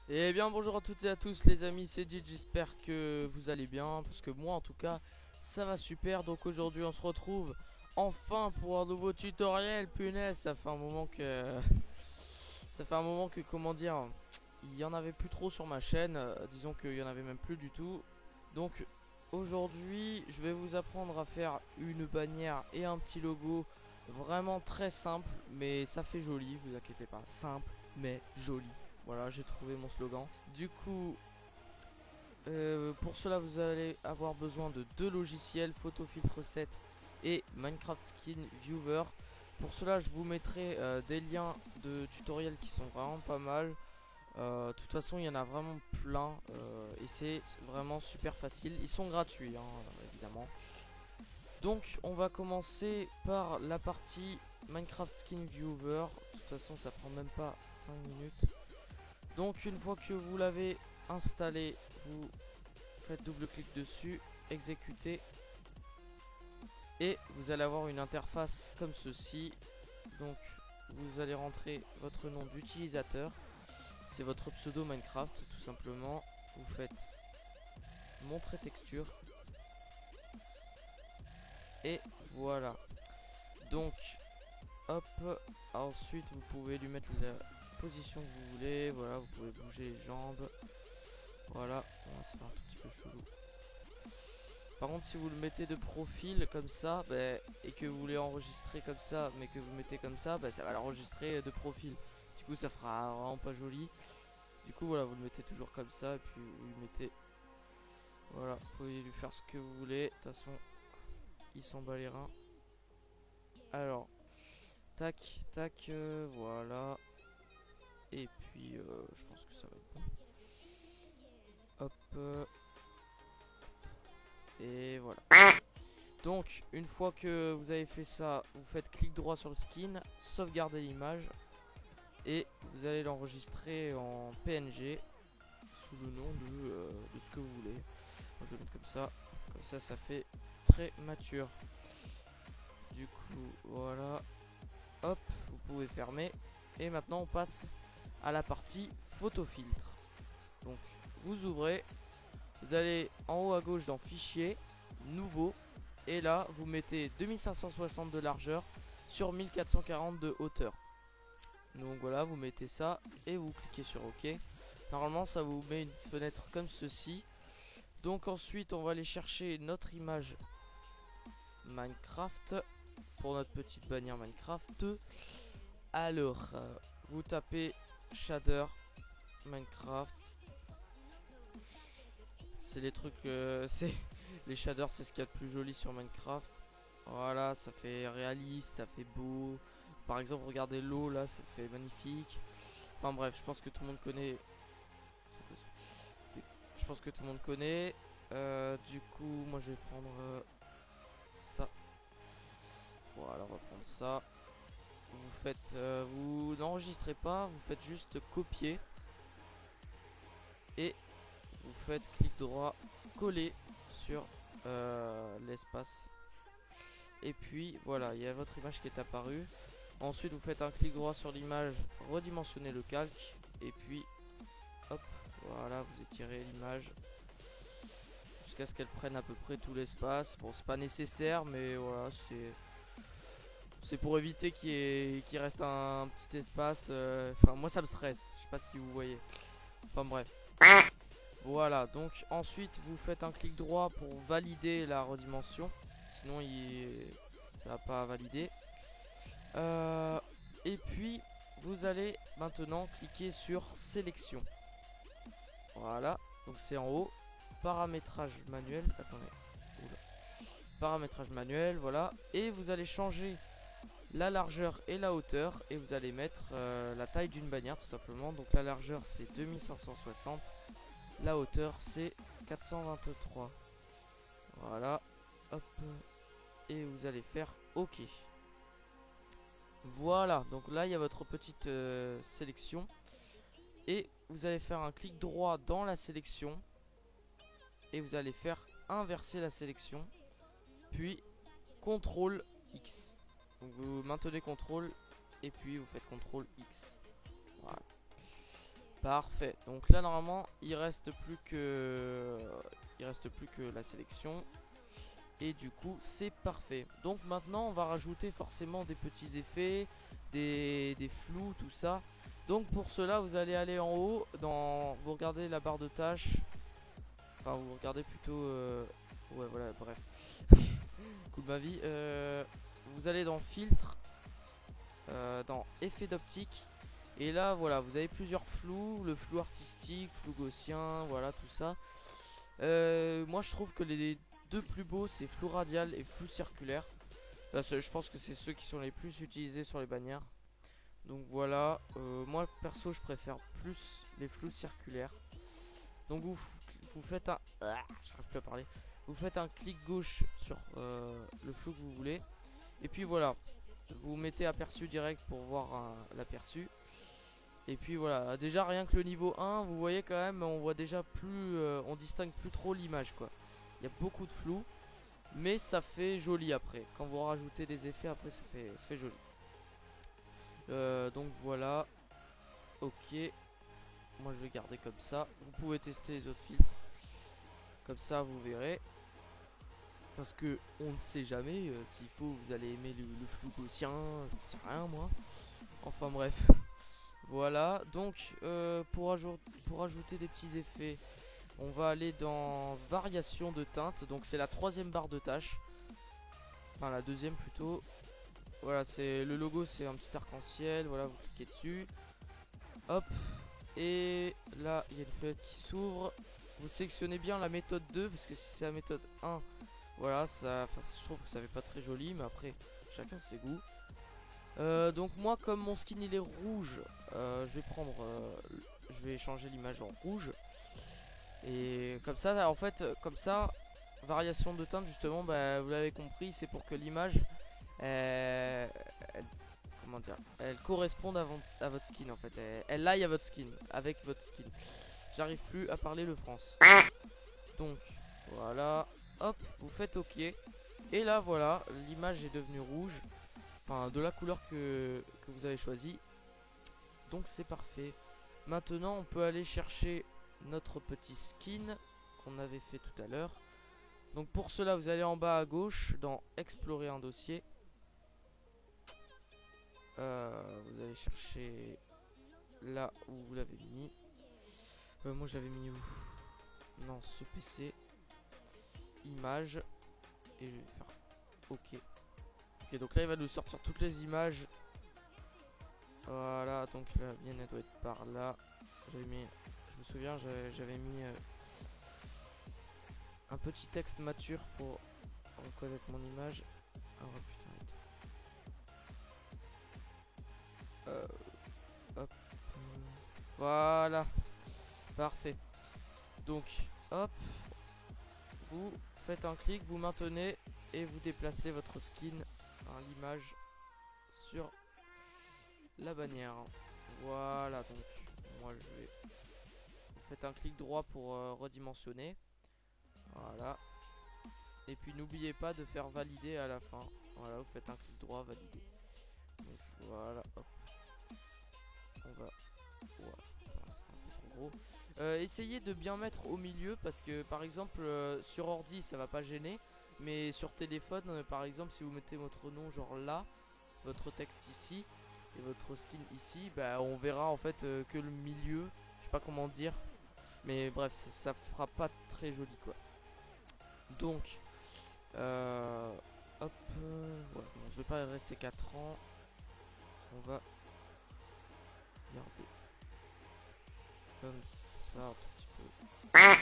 Et bien bonjour à toutes et à tous les amis, c'est Dit, j'espère que vous allez bien, parce que moi en tout cas ça va super. Donc aujourd'hui on se retrouve enfin pour un nouveau tutoriel. Punaise, ça fait un moment que comment dire, il y en avait plus trop sur ma chaîne, disons qu'il y en avait même plus du tout. Donc aujourd'hui je vais vous apprendre à faire une bannière et un petit logo vraiment très simple, mais ça fait joli, vous inquiétez pas, simple mais joli. Voilà, j'ai trouvé mon slogan. Du coup, pour cela, vous allez avoir besoin de deux logiciels, PhotoFiltre 7 et Minecraft Skin Viewer. Pour cela, je vous mettrai des liens de tutoriels qui sont vraiment pas mal. De toute façon, il y en a vraiment plein et c'est vraiment super facile. Ils sont gratuits, hein, évidemment. Donc, on va commencer par la partie Minecraft Skin Viewer. De toute façon, ça prend même pas 5 minutes. Donc une fois que vous l'avez installé, vous faites double clic dessus, exécuter, et vous allez avoir une interface comme ceci. Donc vous allez rentrer votre nom d'utilisateur, c'est votre pseudo Minecraft tout simplement. Vous faites montrer texture et voilà. Donc hop, ensuite vous pouvez lui mettre la position que vous voulez. Voilà, vous pouvez bouger les jambes. Voilà, bon, c'est un tout petit peu chelou. Par contre, si vous le mettez de profil comme ça, bah, et que vous voulez enregistrer comme ça, mais que vous mettez comme ça, bah, ça va l'enregistrer de profil. Du coup, ça fera vraiment pas joli. Du coup, voilà, vous le mettez toujours comme ça, et puis vous lui mettez. Voilà, vous pouvez lui faire ce que vous voulez. De toute façon, il s'en bat les reins. Alors, tac, tac, voilà. Et puis, je pense que ça va être bon. Hop, et voilà. Donc une fois que vous avez fait ça, vous faites clic droit sur le skin, sauvegardez l'image et vous allez l'enregistrer en PNG sous le nom de ce que vous voulez. Moi, je vais mettre comme ça ça fait très mature. Du coup voilà, hop, vous pouvez fermer. Et maintenant on passe à la partie photo filtre. Donc vous ouvrez, vous allez en haut à gauche dans fichier, nouveau. Et là, vous mettez 2560 de largeur sur 1440 de hauteur. Donc voilà, vous mettez ça et vous cliquez sur OK. Normalement, ça vous met une fenêtre comme ceci. Donc ensuite, on va aller chercher notre image Minecraft pour notre petite bannière Minecraft. Alors, vous tapez shader Minecraft. C'est les trucs, c'est les shaders, c'est ce qu'il y a de plus joli sur Minecraft. Voilà, ça fait réaliste, ça fait beau. Par exemple, regardez l'eau là, ça fait magnifique. Enfin bref, je pense que tout le monde connaît. Je pense que tout le monde connaît. Du coup, moi je vais prendre ça. Voilà, on va prendre ça. Vous faites, vous n'enregistrez pas, vous faites juste copier et vous faites clic droit, coller sur l'espace. Et puis voilà, il y a votre image qui est apparue. Ensuite, vous faites un clic droit sur l'image, redimensionnez le calque, et puis hop, voilà, vous étirez l'image jusqu'à ce qu'elle prenne à peu près tout l'espace. Bon, c'est pas nécessaire, mais voilà, c'est pour éviter qu'il reste un petit espace. Enfin, moi ça me stresse, je sais pas si vous voyez. Enfin, bref. Voilà, donc ensuite, vous faites un clic droit pour valider la redimension, sinon ça va pas valider. Et puis vous allez maintenant cliquer sur sélection. Voilà, donc c'est en haut. Paramétrage manuel. Attendez. Oula. Paramétrage manuel, voilà. Et vous allez changer la largeur et la hauteur. Et vous allez mettre la taille d'une bannière tout simplement. Donc la largeur c'est 2560. La hauteur c'est 423. Voilà. Hop. Et vous allez faire OK. Voilà, donc là il y a votre petite sélection. Et vous allez faire un clic droit dans la sélection. Et vous allez faire inverser la sélection. Puis CTRL X. Donc vous maintenez CTRL et puis vous faites CTRL X. Voilà. Parfait. Donc là normalement il reste plus que la sélection. Et du coup c'est parfait. Donc maintenant on va rajouter forcément des petits effets, des flous, tout ça. Donc pour cela vous allez aller en haut, vous regardez la barre de tâches. Enfin vous regardez plutôt ouais voilà bref. Coup de ma vie. Vous allez dans filtre, dans effet d'optique. Et là voilà vous avez plusieurs flous, le flou artistique, flou gaussien, voilà tout ça. Moi je trouve que les deux plus beaux c'est flou radial et flou circulaire. Là, je pense que c'est ceux qui sont les plus utilisés sur les bannières. Donc voilà, moi perso je préfère plus les flous circulaires. Donc vous faites un... Ah, j'arrive plus à parler. Vous faites un clic gauche sur le flou que vous voulez. Et puis voilà, vous mettez aperçu direct pour voir l'aperçu. Et puis voilà, déjà rien que le niveau 1, vous voyez quand même, on voit déjà plus, on distingue plus trop l'image quoi. Il y a beaucoup de flou, mais ça fait joli après. Quand vous rajoutez des effets après, ça fait joli. Donc voilà, ok. Moi je vais garder comme ça. Vous pouvez tester les autres filtres. Comme ça vous verrez. Parce que on ne sait jamais, s'il faut vous allez aimer le flou gaussien, je sais rien moi. Enfin bref. Voilà, donc pour ajouter des petits effets, on va aller dans variation de teinte. Donc c'est la troisième barre de tâche. Enfin la deuxième plutôt. Voilà, c'est le logo, c'est un petit arc-en-ciel. Voilà, vous cliquez dessus. Hop. Et là, il y a une fenêtre qui s'ouvre. Vous sélectionnez bien la méthode 2. Parce que si c'est la méthode 1, voilà, je trouve que ça fait pas très joli. Mais après, chacun ses goûts. Donc moi comme mon skin il est rouge, je vais changer l'image en rouge. Et comme ça en fait, comme ça, variation de teinte justement, bah, vous l'avez compris, c'est pour que l'image comment dire, elle corresponde à votre skin en fait, elle aille à votre skin, avec votre skin. J'arrive plus à parler le France. Donc voilà, hop, vous faites ok. Et là voilà, l'image est devenue rouge. Enfin, de la couleur que vous avez choisi. Donc c'est parfait. Maintenant on peut aller chercher notre petit skin qu'on avait fait tout à l'heure. Donc pour cela vous allez en bas à gauche dans explorer un dossier. Vous allez chercher là où vous l'avez mis. Moi je l'avais mis où? Non, ce PC. Image. Et je vais faire ok. Ok, donc là il va nous sortir toutes les images. Voilà, donc la mienne elle doit être par là. J'avais mis, je me souviens, j'avais mis un petit texte mature pour reconnaître mon image. Oh putain. Hop. Voilà. Parfait. Donc, hop. Vous faites un clic, vous maintenez et vous déplacez votre skin, l'image sur la bannière. Voilà, donc moi je vais... Vous faites un clic droit pour redimensionner. Voilà. Et puis n'oubliez pas de faire valider à la fin. Voilà, vous faites un clic droit, valider. Donc voilà, hop. On va... Voilà, c'est un peu trop gros. Essayez de bien mettre au milieu parce que par exemple sur ordi ça va pas gêner. Mais sur téléphone par exemple si vous mettez votre nom genre là, votre texte ici et votre skin ici, bah on verra en fait que le milieu, je sais pas comment dire, mais bref ça fera pas très joli quoi. Donc hop, voilà, bon, je vais pas rester 4 ans, on va garder comme ça un tout petit peu.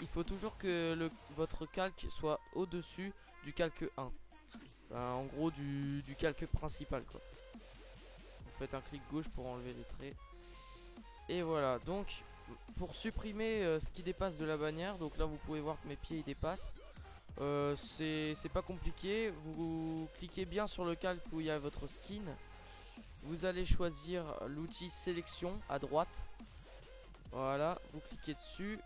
Il faut toujours que votre calque soit au dessus du calque 1, en gros du calque principal quoi. Vous faites un clic gauche pour enlever les traits. Et voilà, donc pour supprimer ce qui dépasse de la bannière, donc là vous pouvez voir que mes pieds ils dépassent. C'est pas compliqué, vous cliquez bien sur le calque où il y a votre skin. Vous allez choisir l'outil sélection à droite. Voilà, vous cliquez dessus.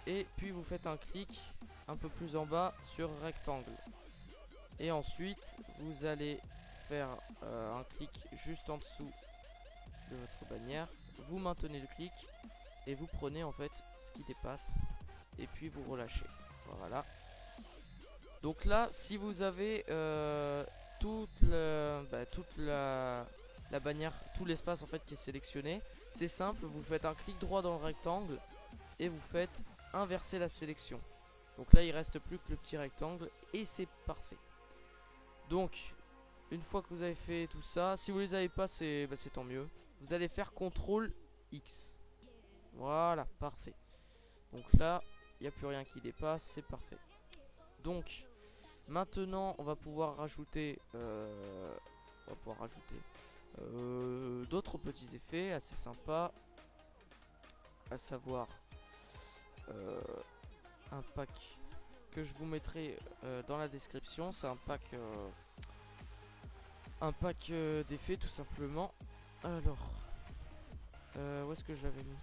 Et puis vous faites un clic un peu plus en bas sur rectangle. Et ensuite vous allez faire un clic juste en dessous de votre bannière. Vous maintenez le clic et vous prenez en fait ce qui dépasse et puis vous relâchez. Voilà. Donc là, si vous avez toute la bannière, tout l'espace en fait qui est sélectionné, c'est simple, vous faites un clic droit dans le rectangle et vous faites inverser la sélection. Donc là, il reste plus que le petit rectangle et c'est parfait. Donc, une fois que vous avez fait tout ça, si vous les avez pas, c'est tant mieux. Vous allez faire CTRL X. Voilà, parfait. Donc là, il n'y a plus rien qui dépasse, c'est parfait. Donc, maintenant, on va pouvoir rajouter, d'autres petits effets assez sympas, à savoir un pack que je vous mettrai dans la description. C'est un pack d'effets tout simplement. Alors, où est-ce que je l'avais mis?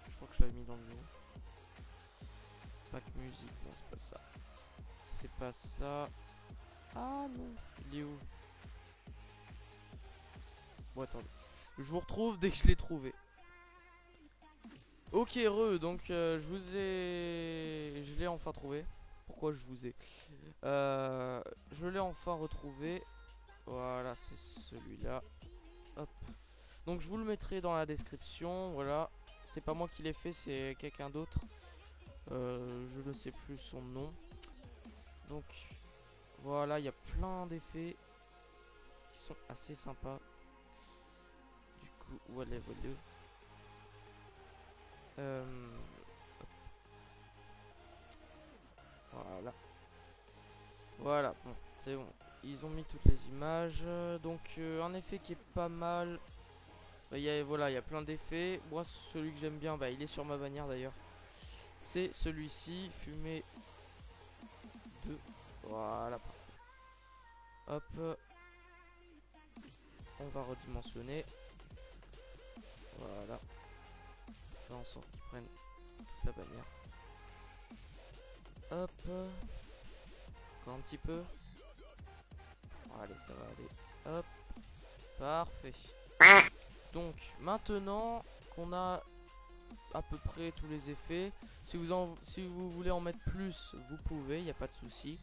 Je crois que je l'avais mis dans le bureau. Pack musique, non c'est pas ça. C'est pas ça. Ah non, il est où? Bon attendez, je vous retrouve dès que je l'ai trouvé. Ok donc je l'ai enfin trouvé. Pourquoi je vous ai je l'ai enfin retrouvé. Voilà, c'est celui-là. Hop. Donc je vous le mettrai dans la description. Voilà, c'est pas moi qui l'ai fait, c'est quelqu'un d'autre. Je ne sais plus son nom. Donc voilà, il y a plein d'effets qui sont assez sympas. Du coup, voilà. Voilà. Voilà, bon, c'est bon. Ils ont mis toutes les images. Donc un effet qui est pas mal. Voilà, il y a plein d'effets. Moi, celui que j'aime bien, il est sur ma bannière d'ailleurs. C'est celui-ci, fumée 2. Voilà. Hop. On va redimensionner. Voilà. Faire en sorte qu'ils prennent toute la bannière. Hop. Encore un petit peu. Allez, ça va aller. Hop. Parfait. Donc, maintenant qu'on a à peu près tous les effets, si vous voulez en mettre plus, vous pouvez, il n'y a pas de souci.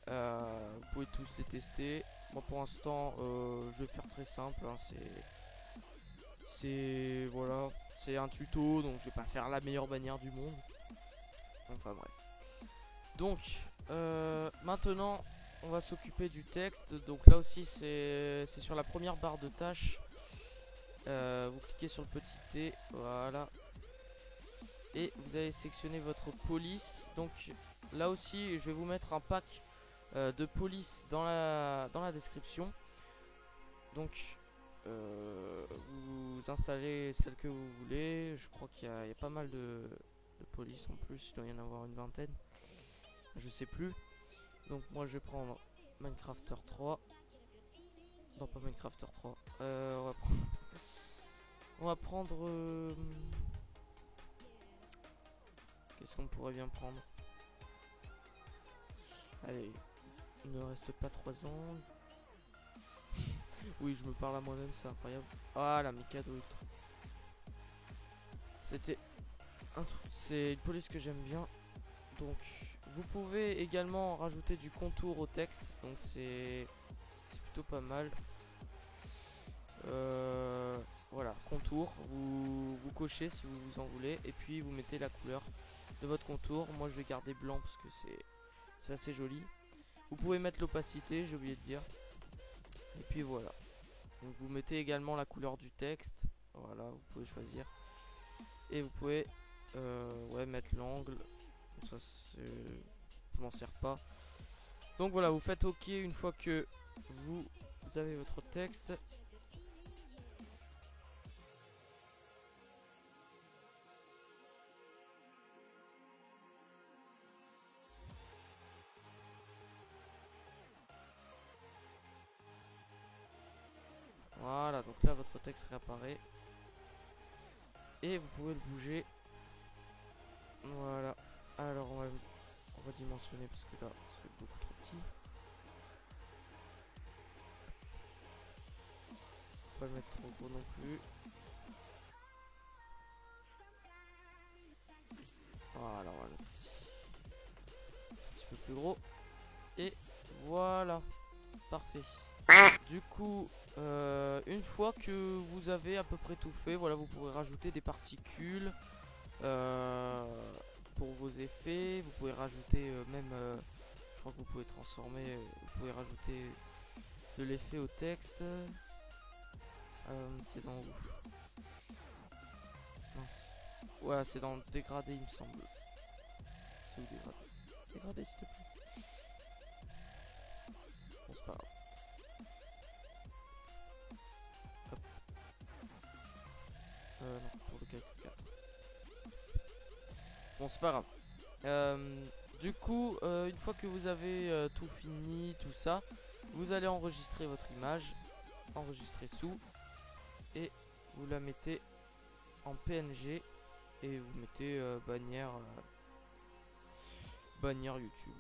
Vous pouvez tous les tester. Moi pour l'instant je vais faire très simple, hein. Voilà, c'est un tuto, donc je vais pas faire la meilleure bannière du monde. Enfin bref. Donc maintenant on va s'occuper du texte. Donc là aussi c'est sur la première barre de tâches. Vous cliquez sur le petit T, voilà. Et vous allez sélectionner votre police. Donc là aussi je vais vous mettre un pack de police dans la description. Donc vous installez celle que vous voulez. Je crois qu'il y a pas mal de police en plus. Il doit y en avoir une vingtaine, je sais plus. Donc moi je vais prendre Minecrafter 3. Non, pas Minecrafter 3. On va prendre qu'est-ce qu'on pourrait bien prendre? Allez, il ne reste pas 3 ans. Oui, je me parle à moi-même, c'est incroyable. Ah, la Mikado Ultra. C'était un truc, c'est une police que j'aime bien. Donc, vous pouvez également rajouter du contour au texte. Donc, c'est plutôt pas mal. Voilà, contour. Vous cochez si vous en voulez. Et puis, vous mettez la couleur de votre contour. Moi, je vais garder blanc parce que c'est assez joli. Vous pouvez mettre l'opacité, j'ai oublié de dire. Et puis voilà. Donc vous mettez également la couleur du texte. Voilà, vous pouvez choisir. Et vous pouvez mettre l'angle. Ça je m'en sers pas. Donc voilà, vous faites OK une fois que vous avez votre texte. Voilà, donc là votre texte réapparaît. Et vous pouvez le bouger. Voilà. Alors on va dimensionner parce que là c'est beaucoup trop petit. pas le mettre trop gros non plus. Voilà, on va le mettre ici. Un petit peu plus gros. Et voilà. Parfait. Du coup, une fois que vous avez à peu près tout fait, voilà, vous pourrez rajouter des particules pour vos effets. Vous pouvez rajouter même, je crois que vous pouvez transformer, vous pouvez rajouter de l'effet au texte. C'est dans où? Mince. Ouais, c'est dans le dégradé, il me semble. C'est où dégradé? Dégradé, s'il te plaît. Bon, c'est pas grave. Hop. Non, pour le calcul 4. Bon, c'est pas grave. Du coup, une fois que vous avez tout fini, tout ça, vous allez enregistrer votre image, enregistrer sous, et vous la mettez en PNG, et vous mettez bannière YouTube.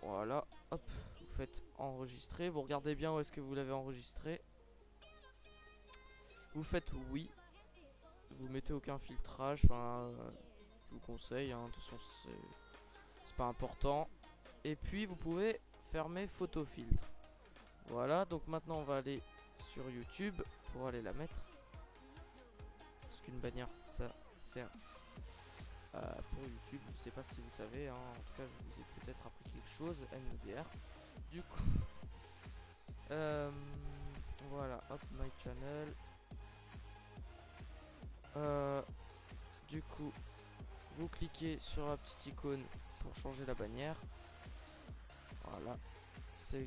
Voilà, hop, vous faites enregistrer, vous regardez bien où est-ce que vous l'avez enregistré. Vous faites oui, vous mettez aucun filtrage, enfin, je vous conseille, hein, de toute façon c'est pas important. Et puis vous pouvez fermer photo filtre. Voilà, donc maintenant on va aller sur YouTube pour aller la mettre. Parce qu'une bannière, ça sert pour YouTube. Je sais pas si vous savez, hein, en tout cas je vous ai peut-être appris quelque chose. MDR. Du coup, voilà, hop, my channel. Du coup, vous cliquez sur la petite icône pour changer la bannière. Voilà, c'est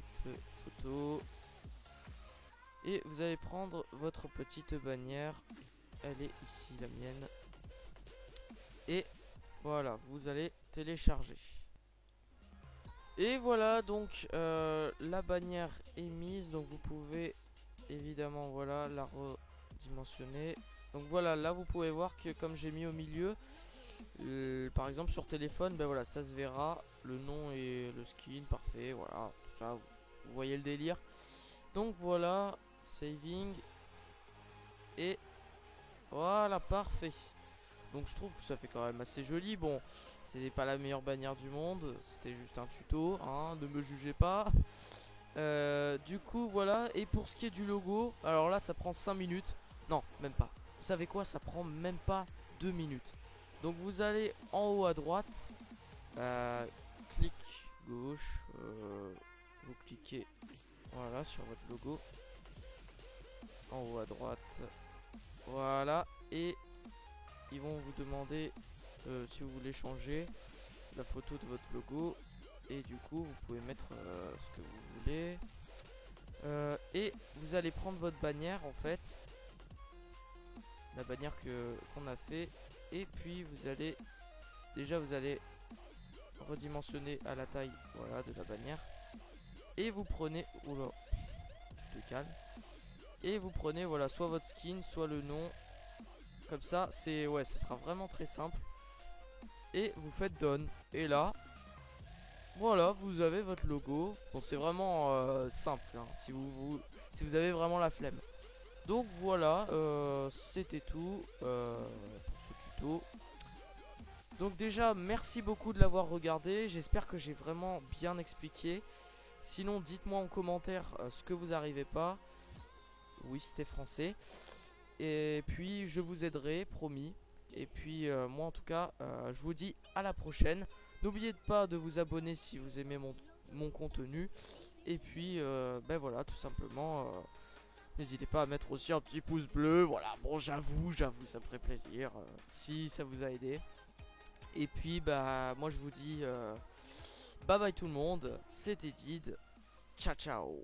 photo. Et vous allez prendre votre petite bannière. Elle est ici, la mienne. Et voilà, vous allez télécharger. Et voilà, donc la bannière est mise. Donc vous pouvez évidemment, voilà, la redimensionner. Donc voilà, là vous pouvez voir que comme j'ai mis au milieu, par exemple sur téléphone, ben voilà, ça se verra. Le nom et le skin, parfait, voilà, tout ça, vous voyez le délire. Donc voilà, saving. Et voilà, parfait. Donc je trouve que ça fait quand même assez joli. Bon, c'est pas la meilleure bannière du monde, c'était juste un tuto, hein, ne me jugez pas. Du coup voilà, et pour ce qui est du logo, alors là ça prend 5 minutes. Non, même pas. Vous savez quoi, ça prend même pas 2 minutes. Donc vous allez en haut à droite, clic gauche, vous cliquez voilà sur votre logo. En haut à droite, voilà, et ils vont vous demander si vous voulez changer la photo de votre logo. Et du coup vous pouvez mettre ce que vous voulez. Et vous allez prendre votre bannière en fait, la bannière qu'on a fait. Et puis vous allez redimensionner à la taille, voilà, de la bannière. Et vous prenez, oula, je te calme. Et vous prenez, voilà, soit votre skin, soit le nom. Comme ça, c'est, ouais, ce sera vraiment très simple. Et vous faites done. Et là, voilà, vous avez votre logo. Bon, c'est vraiment simple, hein, si vous avez vraiment la flemme. Donc voilà, c'était tout pour ce tuto. Donc déjà, merci beaucoup de l'avoir regardé. J'espère que j'ai vraiment bien expliqué. Sinon, dites-moi en commentaire ce que vous n'arrivez pas. Oui, c'était français. Et puis, je vous aiderai, promis. Et puis, moi en tout cas, je vous dis à la prochaine. N'oubliez pas de vous abonner si vous aimez mon contenu. Et puis, ben voilà, tout simplement, n'hésitez pas à mettre aussi un petit pouce bleu. Voilà, bon, j'avoue, ça me ferait plaisir si ça vous a aidé. Et puis, bah, moi je vous dis bye bye tout le monde. C'était Did. Ciao, ciao.